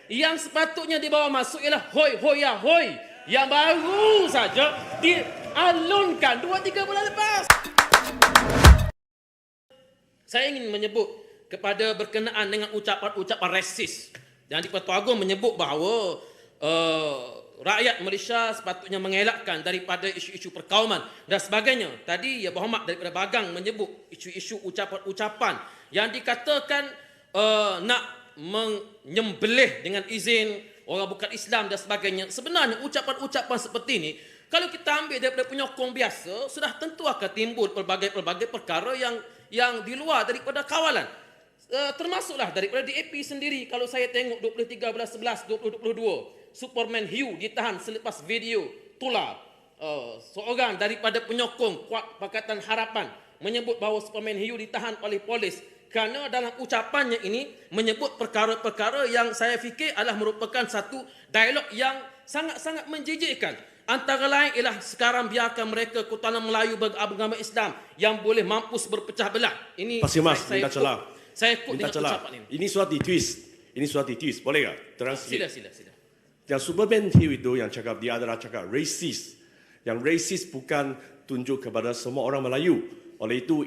Yang sepatutnya dibawa masuk ialah hoi hoya hoi. Yang baru saja dialunkan 2-3 bulan lepas. Saya ingin menyebut kepada berkenaan dengan ucapan-ucapan resis. Yang di-Pertuan Agong menyebut bahawa rakyat Malaysia sepatutnya mengelakkan daripada isu-isu perkauman dan sebagainya. Tadi Muhammad daripada Bagang menyebut isu-isu ucapan-ucapan yang dikatakan nak menyembelih dengan izin orang bukan Islam dan sebagainya. Sebenarnya ucapan-ucapan seperti ini, kalau kita ambil daripada penyokong biasa, sudah tentu akan timbul pelbagai-pelbagai perkara yang di luar daripada kawalan. Termasuklah daripada DAP sendiri. Kalau saya tengok 23/11/2022, Superman Hugh ditahan selepas video tular. Seorang daripada penyokong Kuat Pakatan Harapan menyebut bahawa Superman Hugh ditahan oleh polis kerana dalam ucapannya ini menyebut perkara-perkara yang saya fikir adalah merupakan satu dialog yang sangat-sangat menjijikkan. Antara lain ialah sekarang biarkan mereka Ketuhanan Melayu beragama Islam yang boleh mampus berpecah belah. Ini Pasir Mas, minta celah. Saya kut Minta dengan celah. ucapan ini. Ini surat ditwist. Boleh tak? Terang sikit. Sila. Yang Superman Hill itu yang cakap, dia adalah cakap racist. Yang racist bukan tunjuk kepada semua orang Melayu. Oleh itu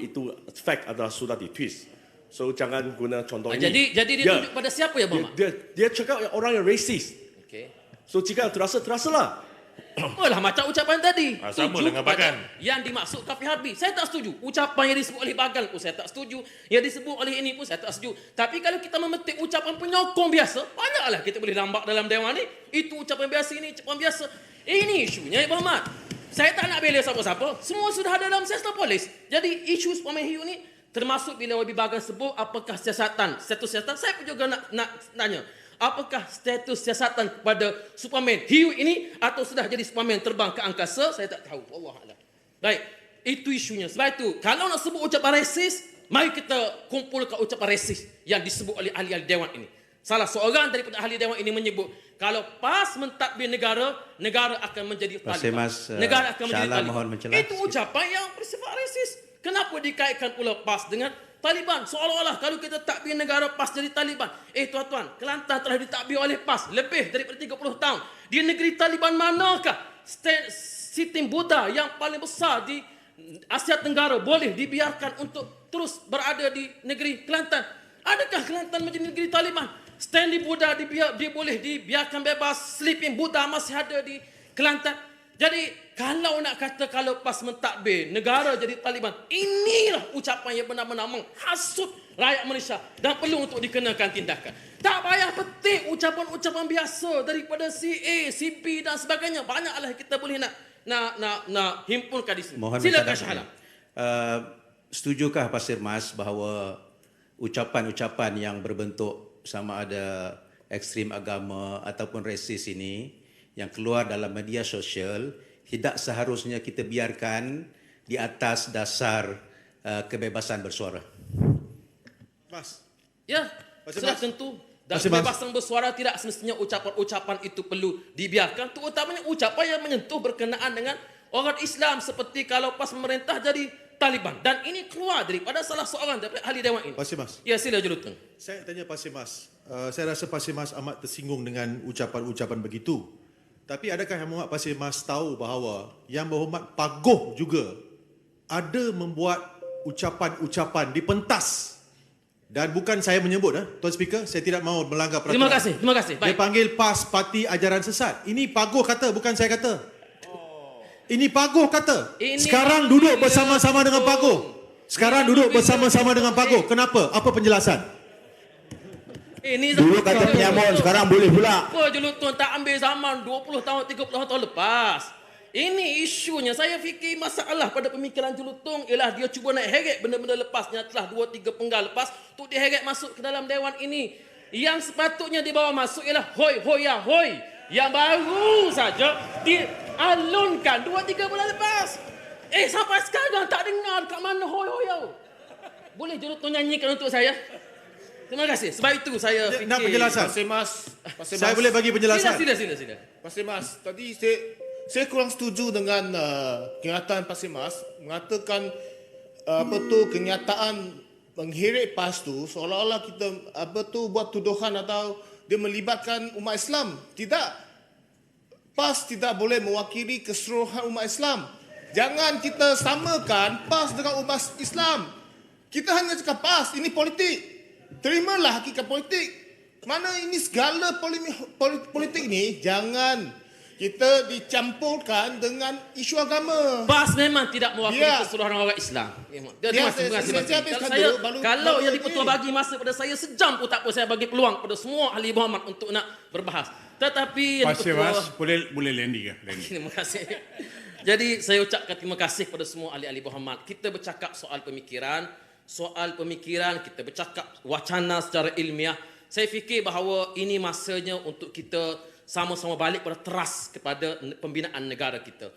fact adalah sudah ditwist. So jangan guna contoh ini. Jadi dia tunjuk pada siapa ya, Muhammad? Dia cakap orang yang racist. Okey. So jika terasalah. Lah macam ucapan tadi. Sama Tuju dengan kepada Bagan. yang dimaksud kafir harbi. Saya tak setuju. Ucapan yang disebut oleh Bagan pun saya tak setuju. Yang disebut oleh ini pun saya tak setuju. Tapi kalau kita memetik ucapan penyokong biasa, banyaklah kita boleh lambat dalam dewan ni. Itu ucapan biasa, ini ucapan biasa. Ini isunya, Muhammad. Saya tak nak bela siapa-siapa. Semua sudah ada dalam siasat polis. Jadi isu Superman Hiu ni termasuk bila Wabi Bagan sebut apakah status siasatan. Saya pun juga nak tanya. Apakah status siasatan kepada Superman Hiu ini atau sudah jadi Superman terbang ke angkasa? Saya tak tahu. Wallahualam. Baik, itu isunya. Sebab itu, kalau nak sebut ucapan resis, mari kita kumpulkan ucapan resis yang disebut oleh ahli-ahli dewan ini. Salah seorang daripada ahli dewan ini menyebut, kalau PAS mentadbir negara, negara akan menjadi Taliban. Negara akan menjadi Taliban. Itu ucapan yang bersifat resis. Kenapa dikaitkan pula PAS dengan Taliban? Seolah-olah kalau kita takbir negara PAS jadi Taliban. Tuan-tuan, Kelantan telah ditakbir oleh PAS lebih daripada 30 tahun. Di negeri Taliban manakah sistem Buddha yang paling besar di Asia Tenggara boleh dibiarkan untuk terus berada di negeri Kelantan? Adakah Kelantan menjadi negeri Taliban? Stanley Buddha dia boleh dibiarkan bebas. Sleeping Buddha masih ada di Kelantan. Jadi kalau nak kata kalau PAS mentadbir negara jadi Taliban, inilah ucapan yang benar-benar menghasut rakyat Malaysia dan perlu untuk dikenakan tindakan. Tak payah petik ucapan-ucapan biasa daripada si A, si B dan sebagainya. Banyaklah kita boleh nak himpunkan di sini. Silakan Syahalam. Setujukah Pasir Mas bahawa ucapan-ucapan yang berbentuk sama ada ekstrim agama ataupun resis ini yang keluar dalam media sosial tidak seharusnya kita biarkan di atas dasar kebebasan bersuara? Mas. Ya, sudah tentu. Dan kebebasan bersuara tidak semestinya ucapan-ucapan itu perlu dibiarkan. Terutamanya ucapan yang menyentuh berkenaan dengan orang Islam seperti kalau PAS memerintah jadi Taliban. Dan ini keluar daripada salah seorang daripada ahli dewan ini. Pasir Mas. Ya, sila Julutun. Saya tanya Pasir Mas. Saya rasa Pasir Mas amat tersinggung dengan ucapan-ucapan begitu. Tapi adakah Yang Berhormat Pasir Mas tahu bahawa Yang Berhormat Pagoh juga ada membuat ucapan-ucapan di pentas. Dan bukan saya menyebut, Tuan Speaker, saya tidak mahu melanggar peraturan. Terima kasih. Baik. Dia panggil PAS Parti Ajaran Sesat. Ini Pagoh kata, bukan saya kata. Ini Pagoh kata. Sekarang duduk bersama-sama dengan Pagoh. Kenapa? Apa penjelasan? Ini Dulu kata penyamun, sekarang boleh pula. Apa Julutun tak ambil zaman 20 tahun, 30 tahun lepas? Ini isunya. Saya fikir masalah pada pemikiran Julutun ialah dia cuba nak heret benda-benda lepas yang telah 2-3 penggal lepas untuk diheret masuk ke dalam dewan ini. Yang sepatutnya dibawa masuk ialah hoi hoya hoi. Yang baru saja dialunkan 2-3 bulan lepas. Sampai sekarang tak dengar kat mana hoi hoya. Boleh Julutun nyanyikan untuk saya? Terima kasih. Sebab itu saya fikir... Nak penjelasan? Pasir Mas. Saya boleh bagi penjelasan? Sila. Pasir Mas, tadi saya kurang setuju dengan kenyataan Pasir Mas mengatakan kenyataan mengheret PAS tu seolah-olah kita buat tuduhan atau dia melibatkan umat Islam. Tidak. PAS tidak boleh mewakili keseluruhan umat Islam. Jangan kita samakan PAS dengan umat Islam. Kita hanya cakap PAS, ini politik. Terimalah hakikat politik. Mana ini segala politik ini, jangan kita dicampurkan dengan isu agama. PAS memang tidak mewakili Biar. keseluruhan orang Islam. Biar, Terima kasih. saya habiskan Saya, dulu, kalau baru yang ini. di-Pertua bagi masa pada saya sejam pun tak apa, saya bagi peluang pada semua ahli Muhammad untuk nak berbahas. Tetapi yang Pasir di-Pertua... Mas, boleh Lendi ke? Lendi. Terima kasih. Jadi saya ucapkan terima kasih kepada semua ahli-ahli Muhammad. Kita bercakap soal pemikiran, kita bercakap wacana secara ilmiah. Saya fikir bahawa ini masanya untuk kita sama-sama balik pada teras kepada pembinaan negara kita.